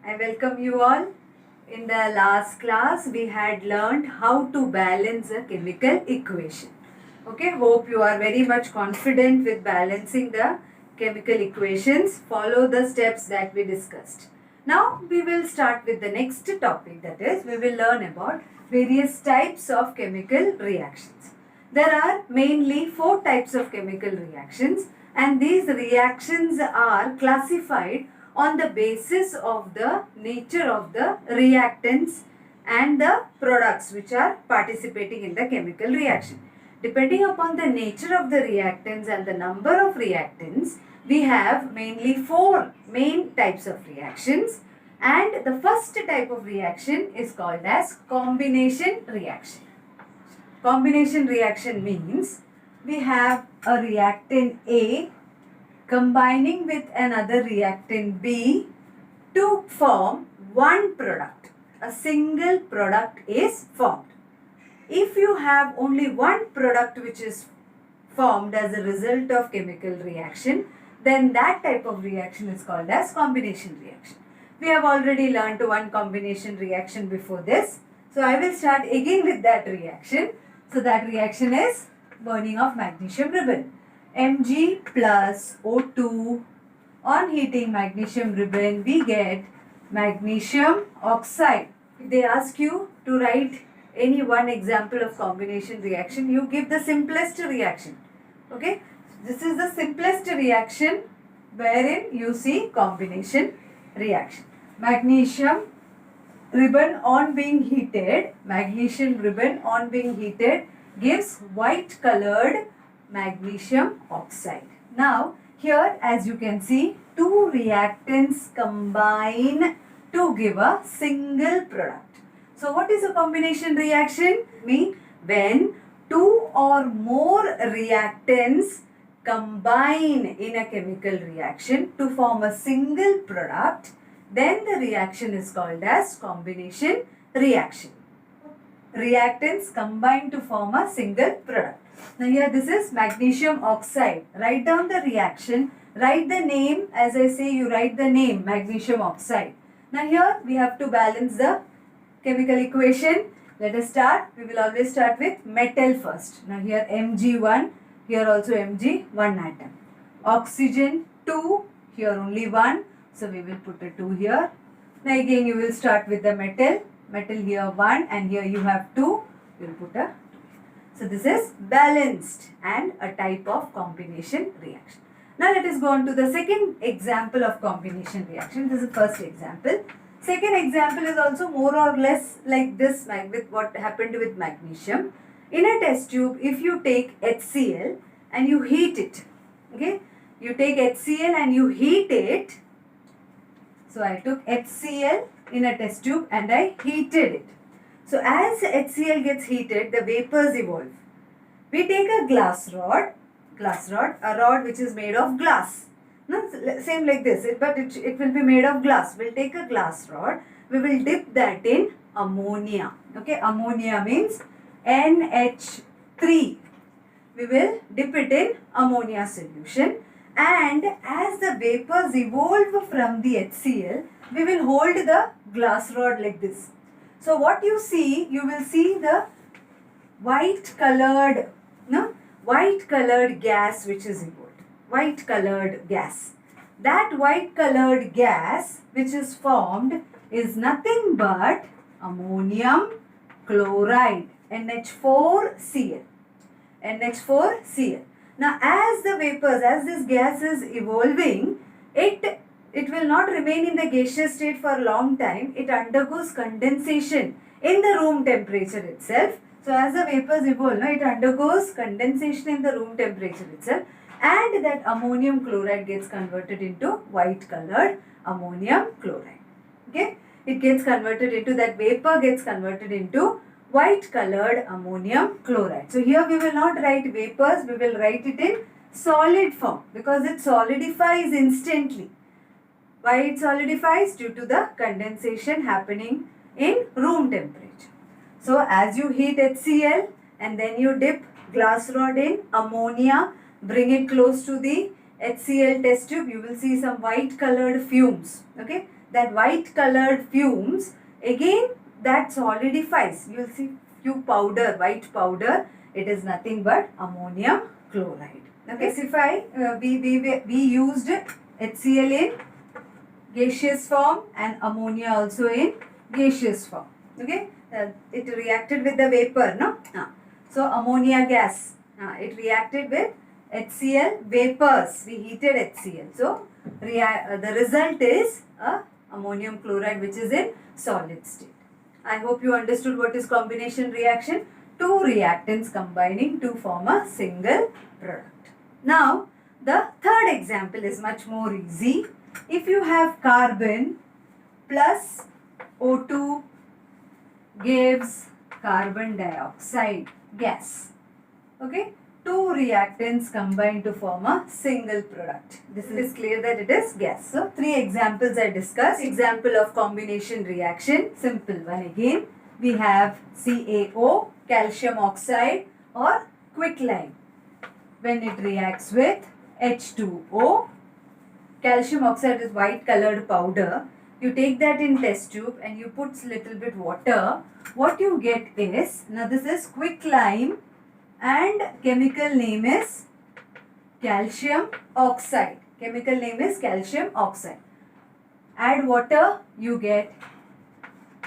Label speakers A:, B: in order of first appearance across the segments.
A: I welcome you all. In the last class, we had learned how to balance a chemical equation. Okay, hope you are very much confident with balancing the chemical equations. Follow the steps that we discussed. Now, we will start with the next topic, that is, we will learn about various types of chemical reactions. There are mainly 4 types of chemical reactions, and these reactions are classified on the basis of the nature of the reactants and the products which are participating in the chemical reaction. Depending upon the nature of the reactants and the number of reactants, we have mainly 4 main types of reactions, and the first type of reaction is called as combination reaction. Combination reaction means we have a reactant A combining with another reactant B to form one product. A single product is formed. If you have only one product which is formed as a result of chemical reaction, then that type of reaction is called as combination reaction. We have already learned one combination reaction before this. So I will start again with that reaction. So that reaction is burning of magnesium ribbon. Mg plus O2, on heating magnesium ribbon we get magnesium oxide. If they ask you to write any one example of combination reaction, you give the simplest reaction. Okay, this is the simplest reaction wherein you see combination reaction. Magnesium ribbon on being heated, gives white colored magnesium oxide. Now here, as you can see, 2 reactants combine to give a single product. So what is a combination reaction? Mean when 2 or more reactants combine in a chemical reaction to form a single product, then the reaction is called as combination reaction. Reactants combine to form a single product. Now here this is magnesium oxide. Write down the reaction. Write the name. As I say, you write the name magnesium oxide. Now here we have to balance the chemical equation. Let us start. We will always start with metal first. Now here Mg1. Here also Mg, 1 atom. Oxygen 2. Here only 1. So we will put a 2 here. Now again you will start with the metal. Metal here 1 and here you have 2. You will put a 2. So this is balanced and a type of combination reaction. Now let us go on to the second example of combination reaction. This is the first example. Second example is also more or less like this with what happened with magnesium. In a test tube, if you take HCl and you heat it, okay, you take HCl and you heat it. So I took HCl in a test tube and I heated it. So as HCl gets heated, the vapors evolve. We take a a rod which is made of glass. No, same like this, but it will be made of glass. We'll take a glass rod. We will dip that in ammonia. Okay, ammonia means NH3. We will dip it in ammonia solution. And as the vapors evolve from the HCl, we will hold the glass rod like this. So what you see, you will see the white colored gas which is evolved. White colored gas. That white colored gas which is formed is nothing but ammonium chloride, NH4Cl. NH4Cl. Now as the vapors, as this gas is evolving, it will not remain in the gaseous state for a long time. It undergoes condensation in the room temperature itself. So as the vapors evolve, it undergoes condensation in the room temperature itself, and that ammonium chloride gets converted into white colored ammonium chloride. Okay, it gets converted into, that vapor gets converted into white colored ammonium chloride. So here we will not write vapors, we will write it in solid form because it solidifies instantly. Why it solidifies? Due to the condensation happening in room temperature. So as you heat HCl and then you dip glass rod in ammonia, bring it close to the HCl test tube, you will see some white colored fumes. Okay, that white colored fumes, again that solidifies. You will see few powder, white powder. It is nothing but ammonium chloride. Okay, specify, we used HCl in gaseous form and ammonia also in gaseous form. Okay, it reacted with the vapor, no? So ammonia gas, it reacted with HCl vapors. We heated HCl. So the result is ammonium chloride, which is in solid state. I hope you understood what is combination reaction. Two reactants combining to form a single product. Now, the third example is much more easy. If you have carbon plus O2 gives carbon dioxide gas. Okay, two reactants combine to form a single product. This is clear that it is gas. So, three examples I discussed. Example of combination reaction, simple one again. We have CaO, calcium oxide or quicklime. When it reacts with H2O, calcium oxide is white colored powder. You take that in test tube and you put little bit water. What you get is, now this is quicklime and chemical name is calcium oxide. Chemical name is calcium oxide. Add water, you get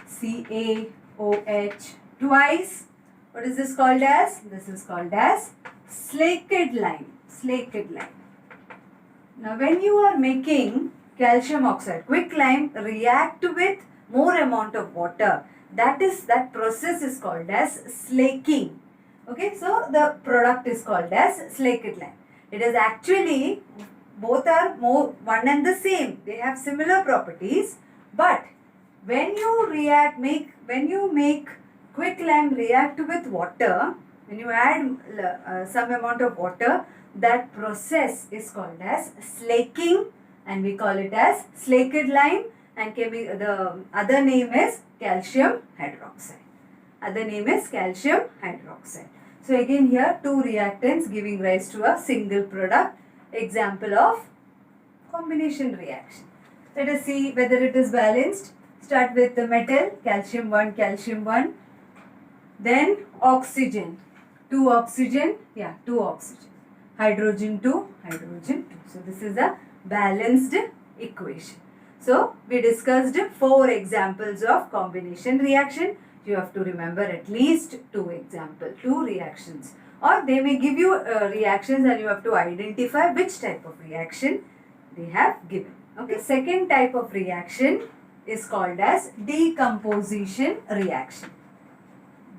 A: CaOH twice. What is this called as? This is called as slaked lime. Slaked lime. Now when you are making calcium oxide, quicklime react with more amount of water. That process is called as slaking. Okay, so the product is called as slaked lime. It is actually, both are one and the same. They have similar properties, but when you make quicklime react with water, when you add some amount of water, that process is called as slaking and we call it as slaked lime, and the other name is calcium hydroxide. Other name is calcium hydroxide. So again here two reactants giving rise to a single product. Example of combination reaction. Let us see whether it is balanced. Start with the metal, calcium 1, then oxygen, 2 oxygen, hydrogen 2. So this is a balanced equation. So we discussed 4 examples of combination reaction. You have to remember at least 2 reactions, or they may give you reactions and you have to identify which type of reaction they have given. Okay, second type of reaction is called as decomposition reaction.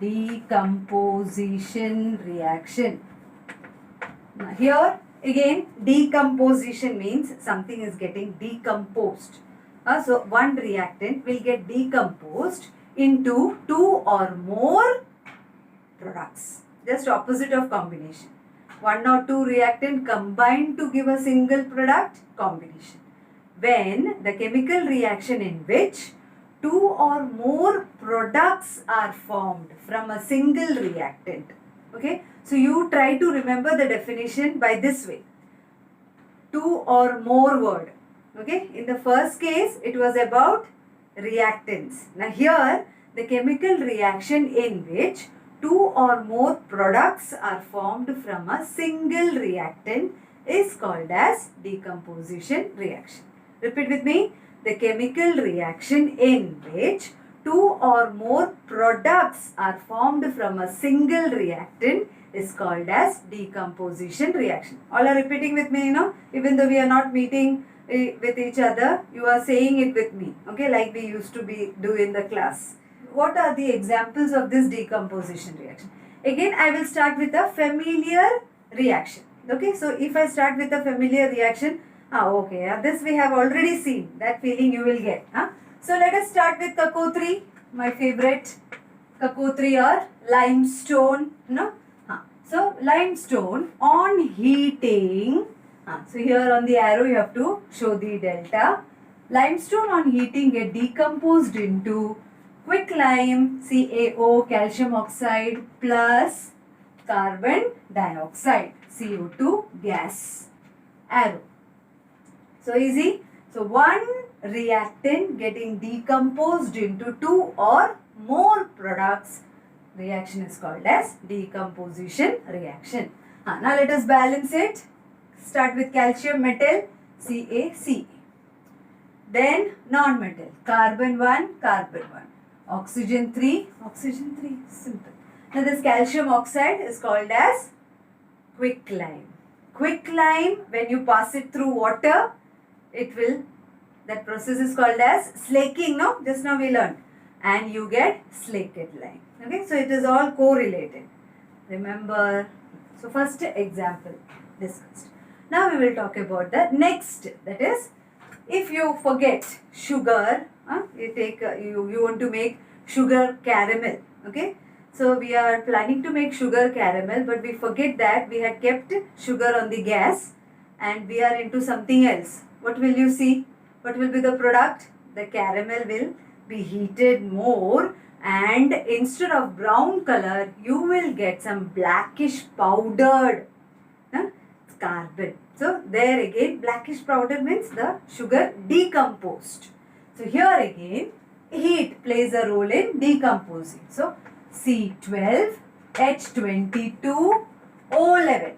A: Decomposition reaction. Now here again, decomposition means something is getting decomposed. So one reactant will get decomposed into 2 or more products. Just opposite of combination. 1 or 2 reactant combine to give a single product, combination. When the chemical reaction in which 2 or more products are formed from a single reactant. Okay, so you try to remember the definition by this way. 2 or more word. Okay, in the first case it was about reactants. Now here the chemical reaction in which 2 or more products are formed from a single reactant is called as decomposition reaction. Repeat with me. The chemical reaction in which 2 or more products are formed from a single reactant is called as decomposition reaction. All are repeating with me, even though we are not meeting with each other, you are saying it with me, okay, like we used to do in the class. What are the examples of this decomposition reaction? Again, I will start with a familiar reaction. Okay, so if I start with a familiar reaction, this we have already seen, that feeling you will get. So let us start with Kako3, my favorite, Kako3 or limestone. So limestone on heating, so here on the arrow you have to show the delta. Limestone on heating get decomposed into quicklime, CaO, calcium oxide plus carbon dioxide, CO2 gas. Arrow. So easy. So one reactant getting decomposed into two or more products, reaction is called as decomposition reaction. Now let us balance it. Start with calcium metal, CaCa. Then non-metal, carbon 1, carbon 1. Oxygen 3, oxygen 3, simple. Now this calcium oxide is called as quicklime. Quicklime, when you pass it through water, that process is called as slaking, no? Just now we learned. And you get slaked lime. Okay, so it is all correlated. Remember. So first example discussed. Now we will talk about the next. That is, if you forget sugar, you want to make sugar caramel. Okay. So we are planning to make sugar caramel, but we forget that we had kept sugar on the gas and we are into something else. What will you see? What will be the product? The caramel will be heated more, and instead of brown color, you will get some blackish powdered carbon. So there again, blackish powder means the sugar decomposed. So here again, heat plays a role in decomposing. So C12, H22, O11.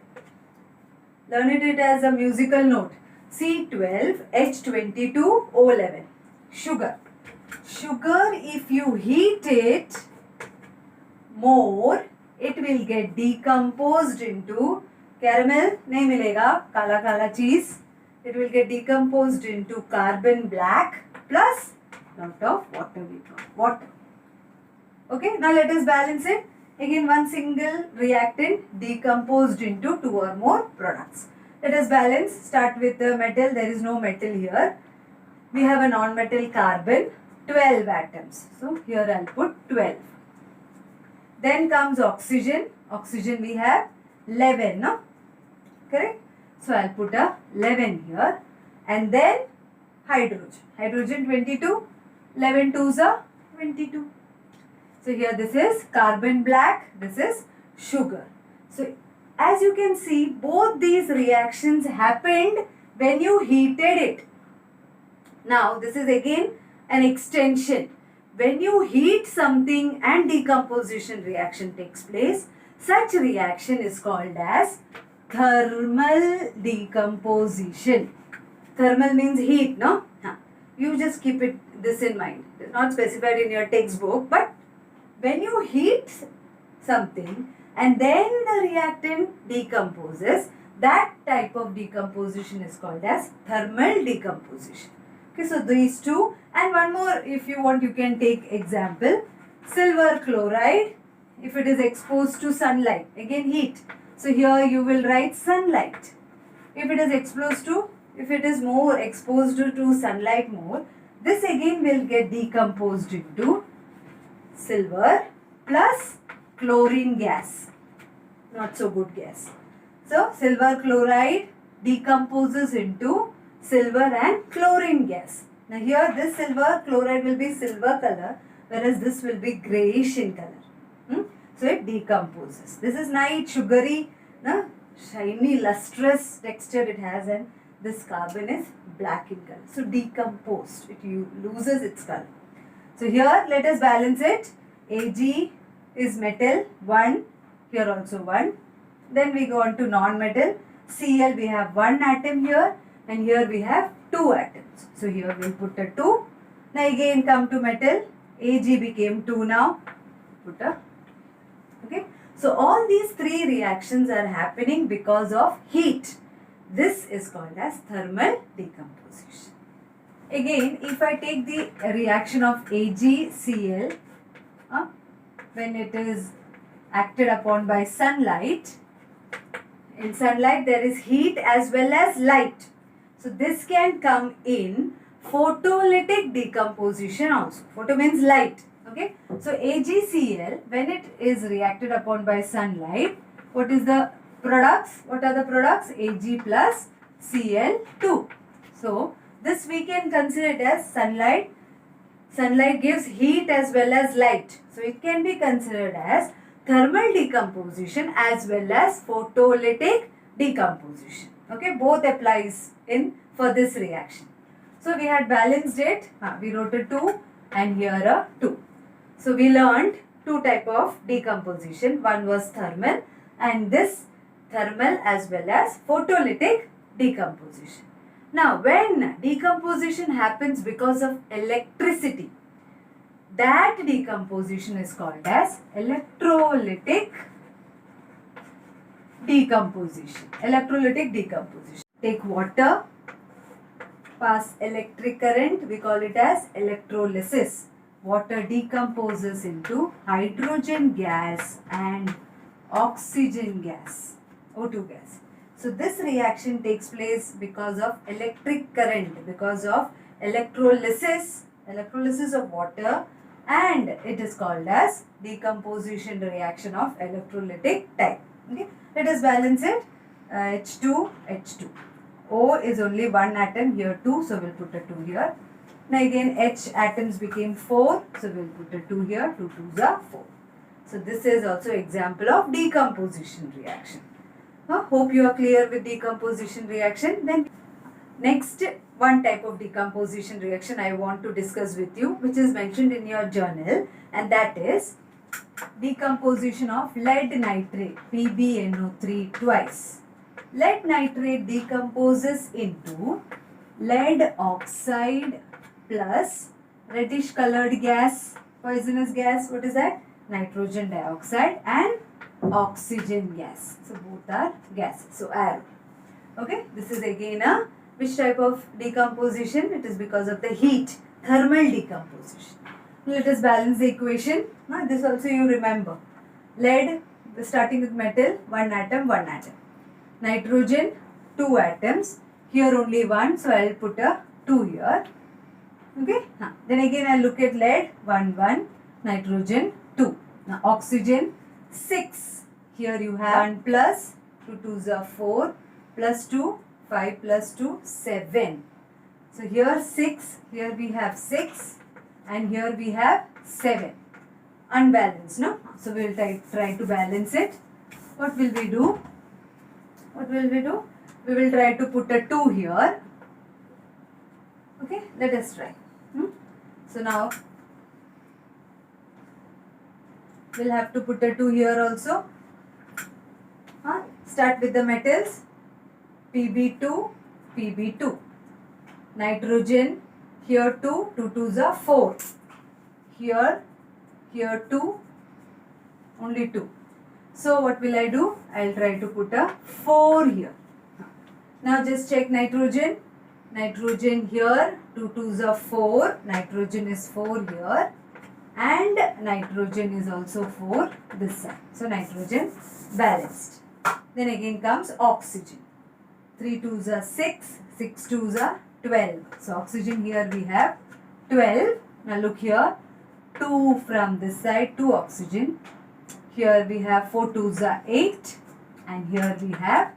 A: Learn it as a musical note. C12, H22, O11. Sugar. Sugar, if you heat it more, it will get decomposed into caramel, nahi milega, kala kala cheese. It will get decomposed into carbon black plus lot of water. Okay, now let us balance it. Again, one single reactant decomposed into two or more products. Let us balance. Start with the metal. There is no metal here. We have a non-metal carbon, 12 atoms. So here I'll put 12. Then comes oxygen. Oxygen we have 11, no? Correct? So I'll put a 11 here. And then hydrogen. Hydrogen 22. 11 twos are 22. So here this is carbon black. This is sugar. So as you can see, both these reactions happened when you heated it. Now this is again an extension. When you heat something and decomposition reaction takes place, such reaction is called as thermal decomposition. Thermal means heat, no? You just keep this in mind. It's not specified in your textbook, but when you heat something and then the reactant decomposes, that type of decomposition is called as thermal decomposition. Okay, so these two, and one more, if you want, you can take example. Silver chloride, if it is exposed to sunlight, again heat. So here you will write sunlight. If it is more exposed to sunlight more, this again will get decomposed into silver plus chlorine gas. Not so good gas. So silver chloride decomposes into silver and chlorine gas. Now here this silver chloride will be silver color, whereas this will be grayish in color. So it decomposes. This is nice, sugary, shiny, lustrous texture it has, and this carbon is black in color. So decomposed, it loses its color. So here let us balance it. Ag is metal, 1, here also 1. Then we go on to non-metal. Cl, we have 1 atom here, and here we have 2 atoms. So here we will put a 2. Now again come to metal. Ag became 2 now. Put a, okay. So all these 3 reactions are happening because of heat. This is called as thermal decomposition. Again, if I take the reaction of AgCl, when it is acted upon by sunlight, in sunlight there is heat as well as light. So this can come in photolytic decomposition also. Photo means light. Okay. So AgCl, when it is reacted upon by sunlight, what is the products? What are the products? Ag plus Cl2. So this we can consider it as sunlight. Sunlight gives heat as well as light. So it can be considered as thermal decomposition as well as photolytic decomposition. Okay, both applies for this reaction. So we had balanced it. We wrote a 2 and here a 2. So we learned two type of decomposition. One was thermal and this thermal as well as photolytic decomposition. Now when decomposition happens because of electricity, that decomposition is called as electrolytic decomposition. Electrolytic decomposition. Take water, pass electric current, we call it as electrolysis. Water decomposes into hydrogen gas and oxygen gas, O2 gas. So this reaction takes place because of electric current, because of electrolysis of water, and it is called as decomposition reaction of electrolytic type. Okay, let us balance it. H2, H2. O is only one atom, here 2, so we'll put a 2 here. Now again H atoms became 4, so we'll put a 2 here, 2 2s are 4. So this is also example of decomposition reaction. Hope you are clear with decomposition reaction. Then next one type of decomposition reaction I want to discuss with you, which is mentioned in your journal, and that is decomposition of lead nitrate, PbNO3 twice. Lead nitrate decomposes into lead oxide plus reddish colored gas, poisonous gas. What is that? Nitrogen dioxide and oxygen gas. So both are gases. So arrow. Okay. This is again a which type of decomposition? It is because of the heat, thermal decomposition. Let us balance the equation. This also you remember. Lead, starting with metal, one atom, one atom. Nitrogen, two atoms. Here only one, so I will put a 2 here. Okay. Then again I look at lead, 1, 1. Nitrogen, 2. Now oxygen, 6. Here you have 1 plus 2 2s are 4 plus 2, 5 plus 2, 7. So here 6, here we have 6 and here we have 7. Unbalanced, no? So we will try to balance it. What will we do? What will we do? We will try to put a 2 here. Okay, let us try. So now we'll have to put a 2 here also. Start with the metals. Pb2, Pb2. Nitrogen, here 2, 2 2s are 4. Here 2, only 2. So what will I do? I will try to put a 4 here. Now just check nitrogen. Nitrogen here, 2 2s are 4. Nitrogen is 4 here. And nitrogen is also 4 this side. So nitrogen balanced. Then again comes oxygen. 3 2s are 6. 6 2s are 12. So oxygen here we have 12. Now look here. 2 from this side, 2 oxygen. Here we have 4 2s are 8. And here we have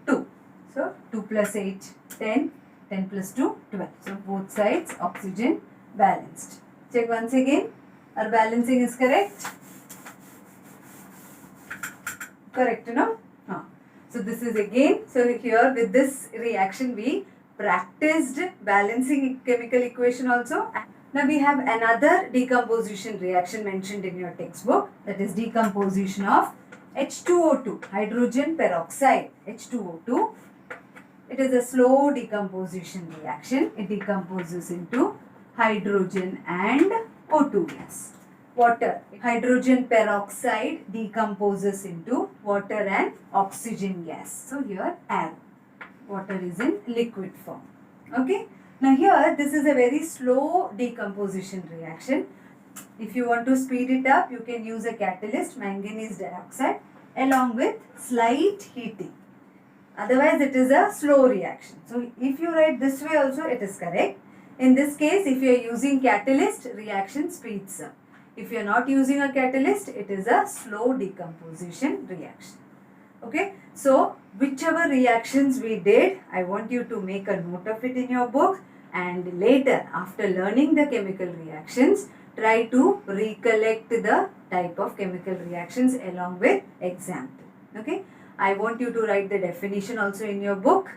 A: 2. So 2 plus 8, 10. 10 plus 2, 12. So both sides oxygen balanced. Check once again. Our balancing is correct? Correct, no? So this is again, so here with this reaction we practiced balancing chemical equation also. Now we have another decomposition reaction mentioned in your textbook, that is decomposition of H2O2, hydrogen peroxide, H2O2. It is a slow decomposition reaction. It decomposes into hydrogen and O2 gas. Water, hydrogen peroxide decomposes into water and oxygen gas. So here arrow. Water is in liquid form. Okay. Now here this is a very slow decomposition reaction. If you want to speed it up, you can use a catalyst, manganese dioxide, along with slight heating. Otherwise it is a slow reaction. So if you write this way also, it is correct. In this case, if you are using catalyst, reaction speeds up. If you are not using a catalyst, it is a slow decomposition reaction. Okay. So whichever reactions we did, I want you to make a note of it in your book, and later after learning the chemical reactions, try to recollect the type of chemical reactions along with example. Okay. I want you to write the definition also in your book.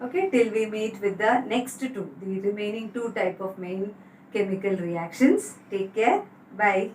A: Okay, till we meet with the next two, the remaining two type of main chemical reactions. Take care. Bye.